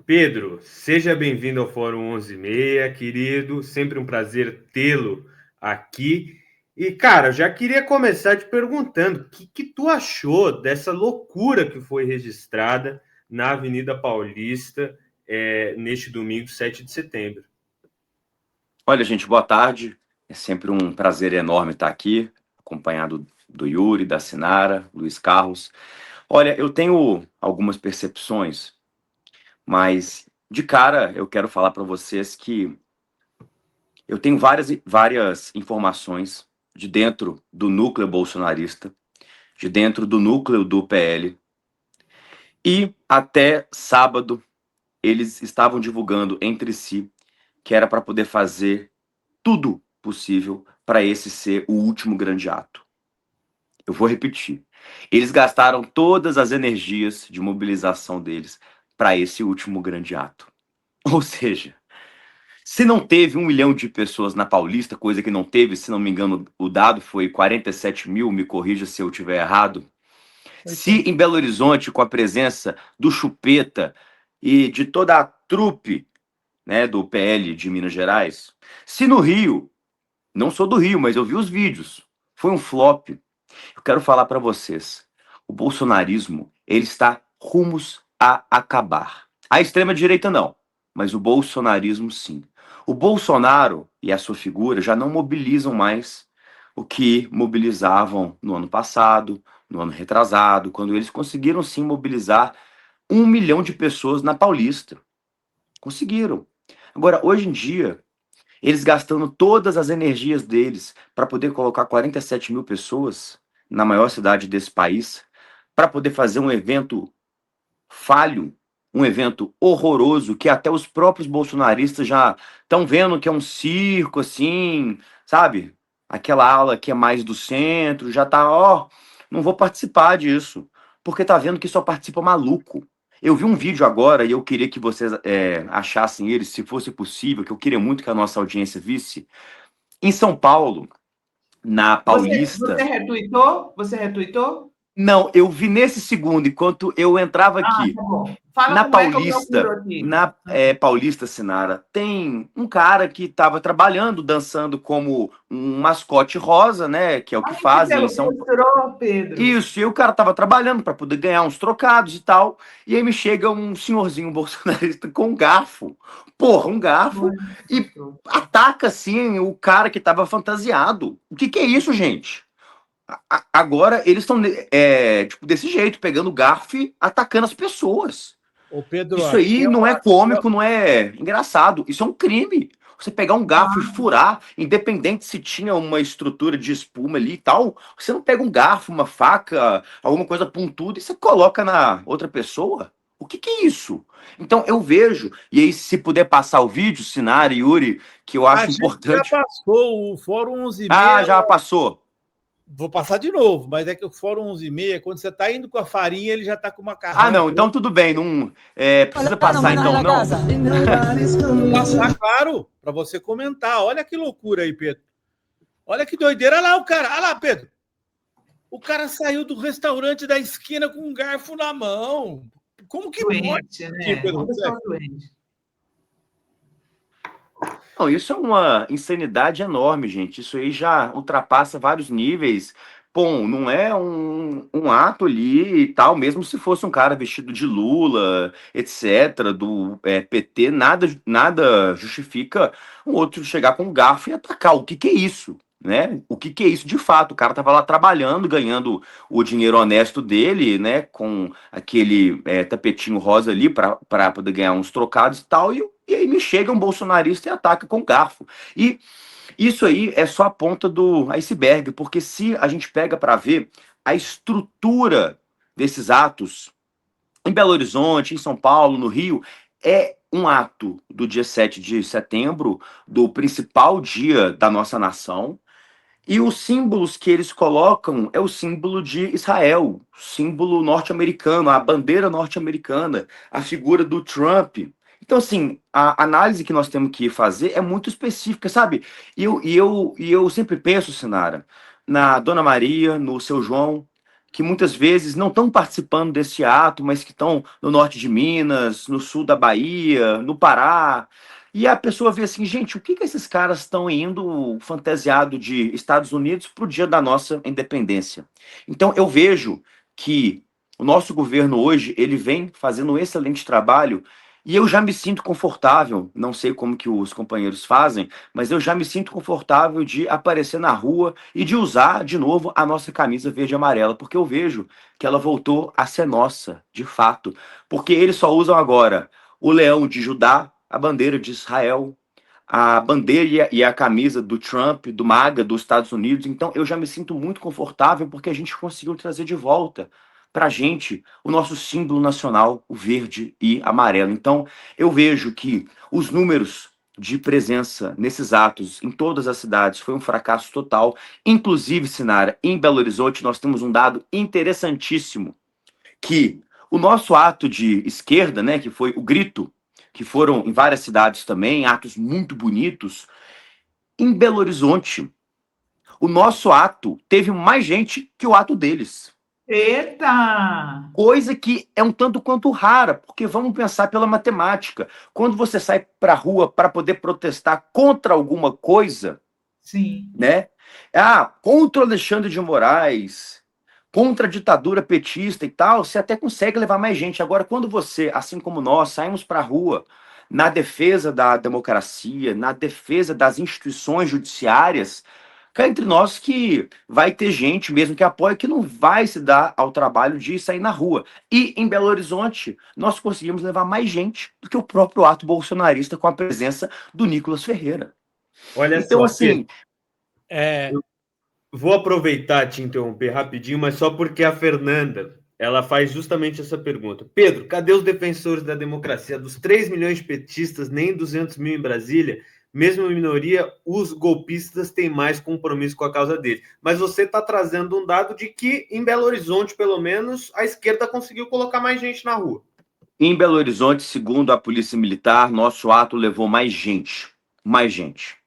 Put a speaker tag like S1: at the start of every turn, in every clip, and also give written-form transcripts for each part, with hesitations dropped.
S1: Pedro, seja bem-vindo ao Fórum 11:30, querido. Sempre um prazer tê-lo aqui. E, cara, eu já queria começar te perguntando o que tu achou dessa loucura que foi registrada na Avenida Paulista neste domingo, 7 de setembro.
S2: Olha, gente, boa tarde. É sempre um prazer enorme estar aqui, acompanhado do Yuri, da Sinara, Luiz Carlos. Olha, eu tenho algumas percepções, mas de cara eu quero falar para vocês que eu tenho várias informações de dentro do núcleo bolsonarista, de dentro do núcleo do PL, e até sábado eles estavam divulgando entre si que era para poder fazer tudo possível para esse ser o último grande ato. Eu vou repetir. Eles gastaram todas as energias de mobilização deles para esse último grande ato. Ou seja, se não teve 1 milhão de pessoas na Paulista, coisa que não teve, se não me engano, o dado foi 47 mil, me corrija se eu estiver errado. Se em Belo Horizonte, com a presença do Chupeta e de toda a trupe, né, do PL de Minas Gerais, se no Rio, não sou do Rio, mas eu vi os vídeos, foi um flop. Eu quero falar para vocês, o bolsonarismo, ele está rumos a acabar. A extrema-direita não, mas o bolsonarismo sim. O Bolsonaro e a sua figura já não mobilizam mais o que mobilizavam no ano passado, no ano retrasado, quando eles conseguiram sim mobilizar 1 milhão de pessoas na Paulista. Conseguiram. Agora, hoje em dia, eles gastando todas as energias deles para poder colocar 47 mil pessoas na maior cidade desse país, para poder fazer um evento falho, um evento horroroso, que até os próprios bolsonaristas já estão vendo que é um circo, assim, sabe? Aquela aula que é mais do centro, já tá, ó, não vou participar disso, porque tá vendo que só participa maluco. Eu vi um vídeo agora e eu queria que vocês achassem ele, se fosse possível, que eu queria muito que a nossa audiência visse. Em São Paulo, na
S3: Você
S2: Paulista.
S3: retuitou? Você retuitou?
S2: Não, eu vi nesse segundo, enquanto eu entrava
S3: Ah,
S2: aqui.
S3: tá bom. Fala
S2: Na
S3: como é que eu procuro
S2: Paulista,
S3: aqui.
S2: na Paulista, Sinara, tem um cara que estava trabalhando, dançando como um mascote rosa, né? Que é o que
S3: Ai, que
S2: fazem em
S3: você
S2: São Paulo.
S3: mostrou, Pedro.
S2: Isso, e o cara estava trabalhando para poder ganhar uns trocados e tal. E aí me chega um senhorzinho bolsonarista com um garfo. Porra, um garfo. E ataca, assim, o cara que estava fantasiado. O que é isso, gente? Agora eles estão tipo, desse jeito, pegando garfo e atacando as pessoas.
S4: Ô Pedro,
S2: Isso aí não é cômico, não é engraçado. Isso é um crime. Você pegar um garfo e furar, independente se tinha uma estrutura de espuma ali e tal, você não pega um garfo, uma faca, alguma coisa pontuda e você coloca na outra pessoa. O que é isso? Então eu vejo, e aí se puder passar o vídeo, Sinara e Yuri, que eu acho importante.
S4: Já passou o Fórum 11:30.
S2: Ah, já passou.
S4: Vou passar de novo, mas é que o Fórum 11:30, quando você está indo com a farinha, ele já está com o macarrão.
S2: Ah, não, então tudo bem, não precisa passar então, não.
S4: Passar, claro, para você comentar. Olha que loucura aí, Pedro. Olha que doideira. Olha lá o cara. Olha lá, Pedro. O cara saiu do restaurante da esquina com um garfo na mão. Como que
S3: doente,
S4: pode?
S3: Né? Pedro, doente.
S2: Não, isso é uma insanidade enorme, gente. Isso aí já ultrapassa vários níveis. Bom, não é um ato ali e tal, mesmo se fosse um cara vestido de Lula, etc., do PT, nada justifica um outro chegar com um garfo e atacar. O que é isso? Né? O que é isso de fato? O cara tava lá trabalhando, ganhando o dinheiro honesto dele, né? Com aquele tapetinho rosa ali para poder ganhar uns trocados e tal, e aí me chega um bolsonarista e ataca com garfo. E isso aí é só a ponta do iceberg, porque se a gente pega para ver a estrutura desses atos em Belo Horizonte, em São Paulo, no Rio, é um ato do dia 7 de setembro, do principal dia da nossa nação, e os símbolos que eles colocam é o símbolo de Israel, símbolo norte-americano, a bandeira norte-americana, a figura do Trump. Então, assim, a análise que nós temos que fazer é muito específica, sabe? E eu sempre penso, Sinara, na Dona Maria, no Seu João, que muitas vezes não estão participando desse ato, mas que estão no norte de Minas, no sul da Bahia, no Pará. E a pessoa vê assim, gente, o que que esses caras estão indo fantasiado de Estados Unidos para o dia da nossa independência? Então eu vejo que o nosso governo hoje, ele vem fazendo um excelente trabalho e eu já me sinto confortável, não sei como que os companheiros fazem, mas eu já me sinto confortável de aparecer na rua e de usar de novo a nossa camisa verde e amarela, porque eu vejo que ela voltou a ser nossa, de fato. Porque eles só usam agora o leão de Judá, a bandeira de Israel, a bandeira e a camisa do Trump, do MAGA, dos Estados Unidos. Então eu já me sinto muito confortável porque a gente conseguiu trazer de volta para a gente o nosso símbolo nacional, o verde e amarelo. Então eu vejo que os números de presença nesses atos em todas as cidades foi um fracasso total. Inclusive, Sinara, em Belo Horizonte nós temos um dado interessantíssimo, que o nosso ato de esquerda, né, que foi o grito, que foram em várias cidades também, atos muito bonitos, em Belo Horizonte, o nosso ato teve mais gente que o ato deles.
S3: Eita!
S2: Coisa que é um tanto quanto rara, porque vamos pensar pela matemática. Quando você sai para a rua para poder protestar contra alguma coisa,
S3: Sim.
S2: né? Contra o Alexandre de Moraes, contra a ditadura petista e tal, você até consegue levar mais gente. Agora, quando você, assim como nós, saímos para a rua na defesa da democracia, na defesa das instituições judiciárias, cá entre nós que vai ter gente mesmo que apoia que não vai se dar ao trabalho de sair na rua. E em Belo Horizonte, nós conseguimos levar mais gente do que o próprio ato bolsonarista com a presença do Nicolas Ferreira.
S1: Olha
S2: então,
S1: só,
S2: assim,
S1: eu vou aproveitar te interromper rapidinho, mas só porque a Fernanda, ela faz justamente essa pergunta. Pedro, cadê os defensores da democracia? Dos 3 milhões de petistas, nem 200 mil em Brasília, mesmo em minoria, os golpistas têm mais compromisso com a causa deles. Mas você está trazendo um dado de que, em Belo Horizonte, pelo menos, a esquerda conseguiu colocar mais gente na rua.
S2: Em Belo Horizonte, segundo a Polícia Militar, nosso ato levou mais gente. Mais gente.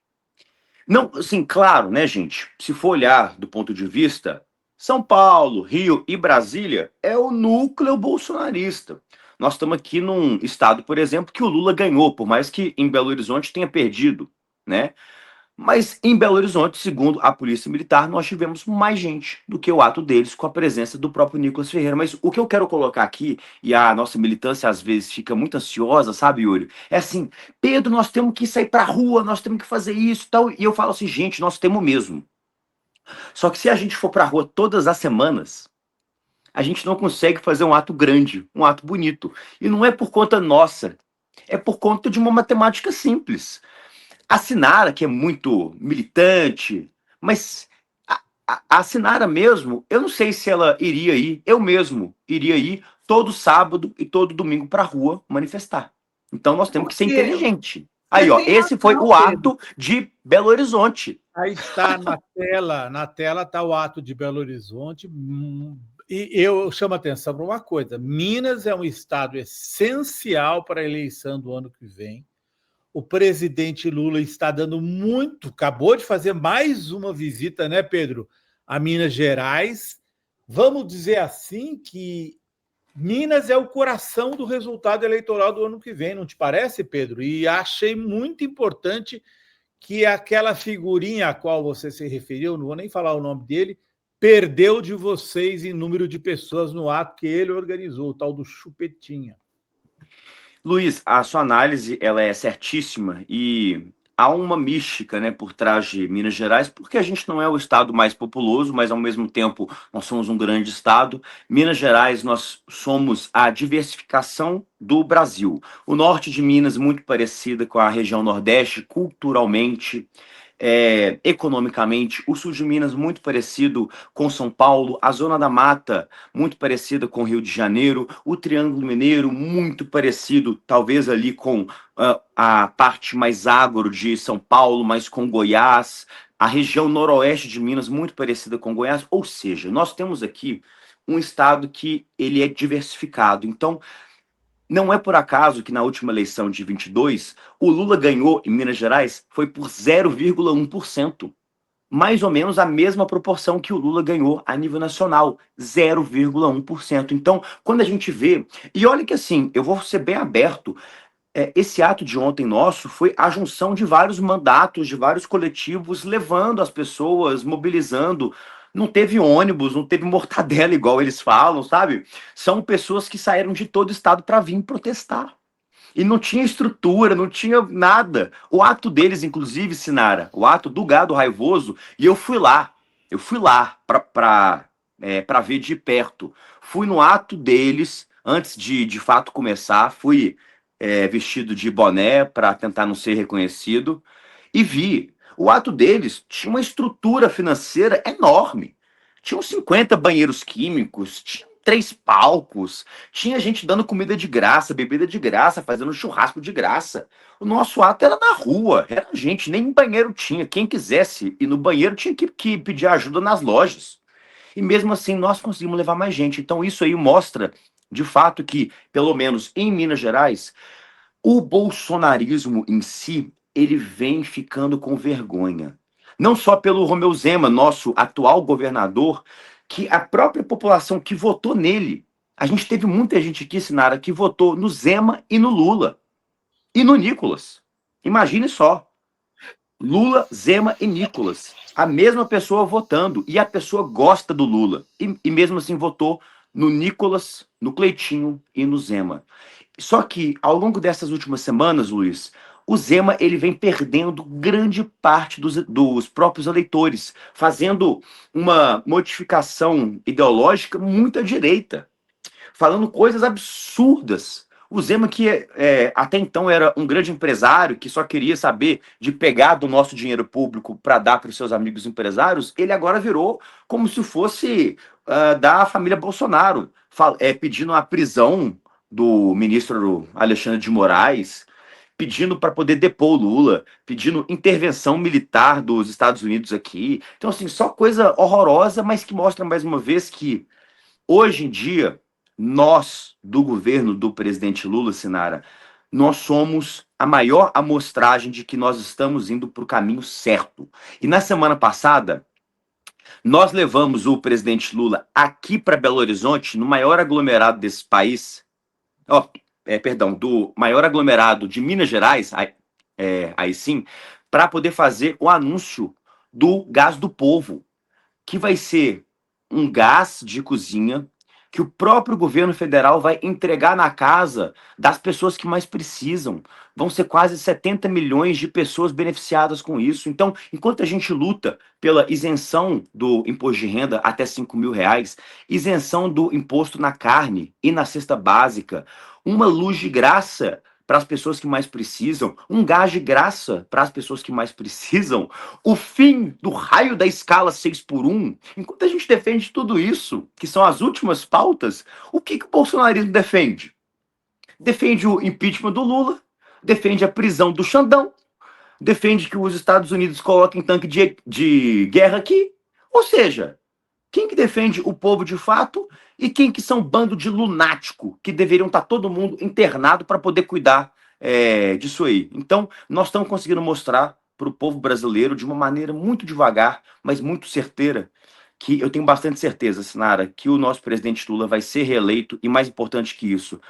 S2: Não, assim, claro, né, gente? Se for olhar do ponto de vista, São Paulo, Rio e Brasília é o núcleo bolsonarista. Nós estamos aqui num estado, por exemplo, que o Lula ganhou, por mais que em Belo Horizonte tenha perdido, né? Mas em Belo Horizonte, segundo a Polícia Militar, nós tivemos mais gente do que o ato deles com a presença do próprio Nicolas Ferreira. Mas o que eu quero colocar aqui, e a nossa militância às vezes fica muito ansiosa, sabe, Yuri? É assim, Pedro, nós temos que sair pra rua, nós temos que fazer isso e tal. E eu falo assim, gente, nós temos mesmo. Só que se a gente for pra rua todas as semanas, a gente não consegue fazer um ato grande, um ato bonito. E não é por conta nossa, é por conta de uma matemática simples. A Sinara, que é muito militante, mas a Sinara mesmo, eu não sei se ela iria ir, eu mesmo iria ir todo sábado e todo domingo para a rua manifestar. Então nós temos que ser inteligente. Aí, ó, esse foi o ato de Belo Horizonte.
S4: Aí está na tela está o ato de Belo Horizonte. E eu chamo a atenção para uma coisa: Minas é um estado essencial para a eleição do ano que vem. O presidente Lula está dando muito, acabou de fazer mais uma visita, né, Pedro, a Minas Gerais. Vamos dizer assim que Minas é o coração do resultado eleitoral do ano que vem, não te parece, Pedro? E achei muito importante que aquela figurinha a qual você se referiu, não vou nem falar o nome dele, perdeu de vocês em número de pessoas no ato que ele organizou, o tal do Chupetinha.
S2: Luiz, a sua análise ela é certíssima e há uma mística, né, por trás de Minas Gerais, porque a gente não é o estado mais populoso, mas ao mesmo tempo nós somos um grande estado. Minas Gerais, nós somos a diversificação do Brasil. O norte de Minas muito parecida com a região nordeste, culturalmente, economicamente, o sul de Minas muito parecido com São Paulo, a Zona da Mata muito parecida com Rio de Janeiro, o Triângulo Mineiro muito parecido, talvez ali com a parte mais agro de São Paulo, mas com Goiás, a região noroeste de Minas muito parecida com Goiás, ou seja, nós temos aqui um estado que ele é diversificado. Então, não é por acaso que na última eleição de 22, o Lula ganhou em Minas Gerais foi por 0,1%. mais ou menos a mesma proporção que o Lula ganhou a nível nacional, 0,1%. Então, quando a gente vê... E olha que assim, eu vou ser bem aberto, esse ato de ontem nosso foi a junção de vários mandatos, de vários coletivos, levando as pessoas, mobilizando. Não teve ônibus, não teve mortadela, igual eles falam, sabe? São pessoas que saíram de todo o estado para vir protestar. E não tinha estrutura, não tinha nada. O ato deles, inclusive, Sinara, o ato do gado raivoso, e eu fui lá para ver de perto. Fui no ato deles, antes de fato começar, fui vestido de boné para tentar não ser reconhecido, e vi. O ato deles tinha uma estrutura financeira enorme. Tinham 50 banheiros químicos, tinha 3 palcos, tinha gente dando comida de graça, bebida de graça, fazendo churrasco de graça. O nosso ato era na rua, era gente, nem banheiro tinha. Quem quisesse ir no banheiro tinha que pedir ajuda nas lojas. E mesmo assim nós conseguimos levar mais gente. Então isso aí mostra, de fato, que, pelo menos em Minas Gerais, o bolsonarismo em si, ele vem ficando com vergonha. Não só pelo Romeu Zema, nosso atual governador, que a própria população que votou nele, a gente teve muita gente aqui, Sinara, que votou no Zema e no Lula. E no Nicolas. Imagine só. Lula, Zema e Nicolas. A mesma pessoa votando. E a pessoa gosta do Lula. E mesmo assim votou no Nicolas, no Cleitinho e no Zema. Só que, ao longo dessas últimas semanas, Luiz, o Zema ele vem perdendo grande parte dos próprios eleitores, fazendo uma modificação ideológica muito à direita, falando coisas absurdas. O Zema, que até então era um grande empresário, que só queria saber de pegar do nosso dinheiro público para dar para os seus amigos empresários, ele agora virou como se fosse da família Bolsonaro, pedindo a prisão do ministro Alexandre de Moraes, pedindo para poder depor o Lula, pedindo intervenção militar dos Estados Unidos aqui. Então, assim, só coisa horrorosa, mas que mostra mais uma vez que, hoje em dia, nós, do governo do presidente Lula, Sinara, nós somos a maior amostragem de que nós estamos indo para o caminho certo. E na semana passada, nós levamos o presidente Lula aqui para Belo Horizonte, no maior aglomerado desse país, do maior aglomerado de Minas Gerais, aí sim, para poder fazer o anúncio do gás do povo, que vai ser um gás de cozinha que o próprio governo federal vai entregar na casa das pessoas que mais precisam. Vão ser quase 70 milhões de pessoas beneficiadas com isso. Então, enquanto a gente luta pela isenção do imposto de renda até R$ 5.000, isenção do imposto na carne e na cesta básica, uma luz de graça para as pessoas que mais precisam, um gás de graça para as pessoas que mais precisam, o fim do raio da escala 6x1, enquanto a gente defende tudo isso, que são as últimas pautas, o que o bolsonarismo defende? Defende o impeachment do Lula, defende a prisão do Xandão, defende que os Estados Unidos coloquem tanque de guerra aqui, ou seja, quem que defende o povo de fato e quem que são bando de lunático, que deveriam estar todo mundo internado para poder cuidar disso aí. Então, nós estamos conseguindo mostrar para o povo brasileiro de uma maneira muito devagar, mas muito certeira, que eu tenho bastante certeza, Sinara, que o nosso presidente Lula vai ser reeleito e, mais importante que isso,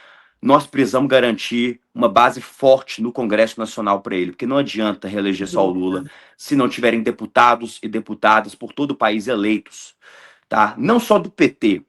S2: nós precisamos garantir uma base forte no Congresso Nacional para ele, porque não adianta reeleger só o Lula se não tiverem deputados e deputadas por todo o país eleitos. Tá? Não só do PT,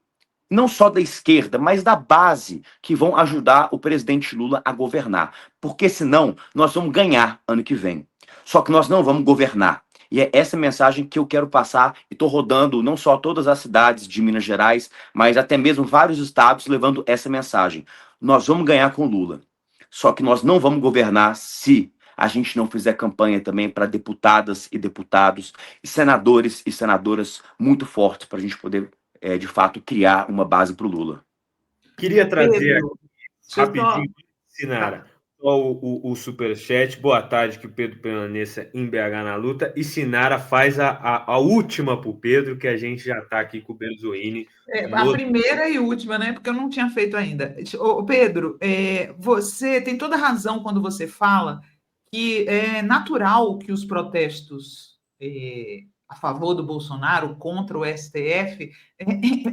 S2: não só da esquerda, mas da base, que vão ajudar o presidente Lula a governar. Porque senão nós vamos ganhar ano que vem. Só que nós não vamos governar. E é essa mensagem que eu quero passar, e estou rodando não só todas as cidades de Minas Gerais, mas até mesmo vários estados levando essa mensagem. Nós vamos ganhar com Lula. Só que nós não vamos governar se a gente não fizer campanha também para deputadas e deputados, e senadores e senadoras muito fortes para a gente poder, de fato, criar uma base para o Lula.
S1: Queria trazer
S3: Pedro,
S1: aqui, rapidinho, Sinara, só o superchat. Boa tarde, que o Pedro permaneça em BH na luta. E Sinara faz a última para o Pedro, que a gente já está aqui com o Berzoini.
S3: A primeira e última, né? Porque eu não tinha feito ainda. Ô, Pedro, você tem toda razão quando você fala que é natural que os protestos a favor do Bolsonaro, contra o STF,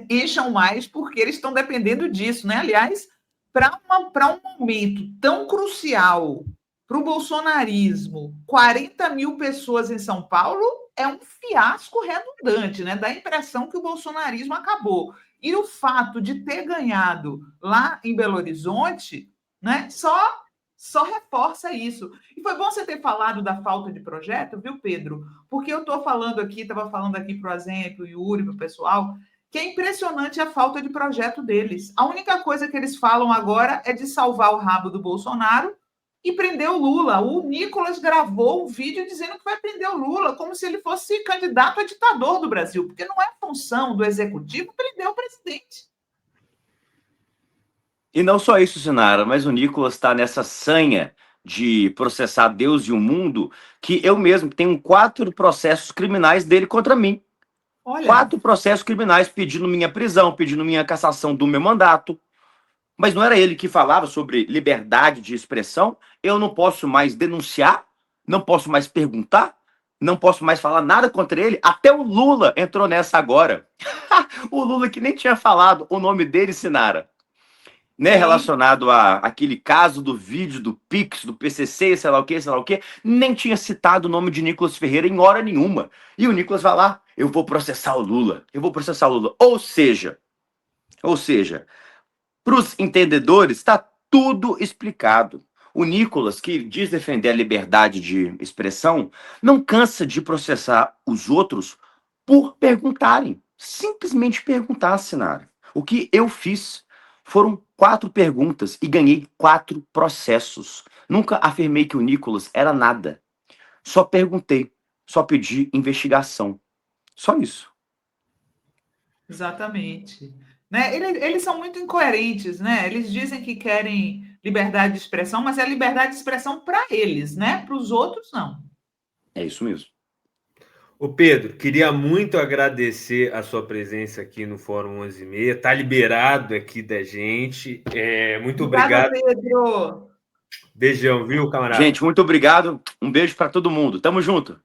S3: encham mais, porque eles estão dependendo disso, né? Aliás, para um momento tão crucial para o bolsonarismo, 40 mil pessoas em São Paulo é um fiasco redundante, né? Dá a impressão que o bolsonarismo acabou. E o fato de ter ganhado lá em Belo Horizonte, né, só reforça isso. E foi bom você ter falado da falta de projeto, viu, Pedro? Porque eu estou falando aqui, estava falando aqui para o Azen, para o Yuri, para o pessoal, que é impressionante a falta de projeto deles. A única coisa que eles falam agora é de salvar o rabo do Bolsonaro e prender o Lula. O Nicolas gravou um vídeo dizendo que vai prender o Lula, como se ele fosse candidato a ditador do Brasil, porque não é função do executivo prender o presidente.
S2: E não só isso, Sinara, mas o Nicolas está nessa sanha de processar Deus e o mundo, que eu mesmo tenho 4 processos criminais dele contra mim.
S3: Olha.
S2: 4 processos criminais pedindo minha prisão, pedindo minha cassação do meu mandato. Mas não era ele que falava sobre liberdade de expressão? Eu não posso mais denunciar, não posso mais perguntar, não posso mais falar nada contra ele. Até o Lula entrou nessa agora. O Lula que nem tinha falado o nome dele, Sinara, né, relacionado a aquele caso do vídeo do Pix, do PCC, sei lá o quê, nem tinha citado o nome de Nicolas Ferreira em hora nenhuma. E o Nicolas vai lá, eu vou processar o Lula, eu vou processar o Lula. Ou seja, para os entendedores, está tudo explicado. O Nicolas, que diz defender a liberdade de expressão, não cansa de processar os outros por perguntarem. Simplesmente perguntar, Sinara. O que eu fiz foram 4 perguntas e ganhei 4 processos. Nunca afirmei que o Nicolas era nada. Só perguntei, só pedi investigação. Só isso.
S3: Exatamente. Né? Eles são muito incoerentes, né? Eles dizem que querem liberdade de expressão, mas é liberdade de expressão para eles, né? Para os outros, não.
S2: É isso mesmo.
S1: Ô Pedro, queria muito agradecer a sua presença aqui no Fórum 11h30. Tá liberado aqui da gente. Muito obrigado.
S3: Pedro.
S1: Beijão, viu, camarada?
S2: Gente, muito obrigado. Um beijo para todo mundo. Tamo junto.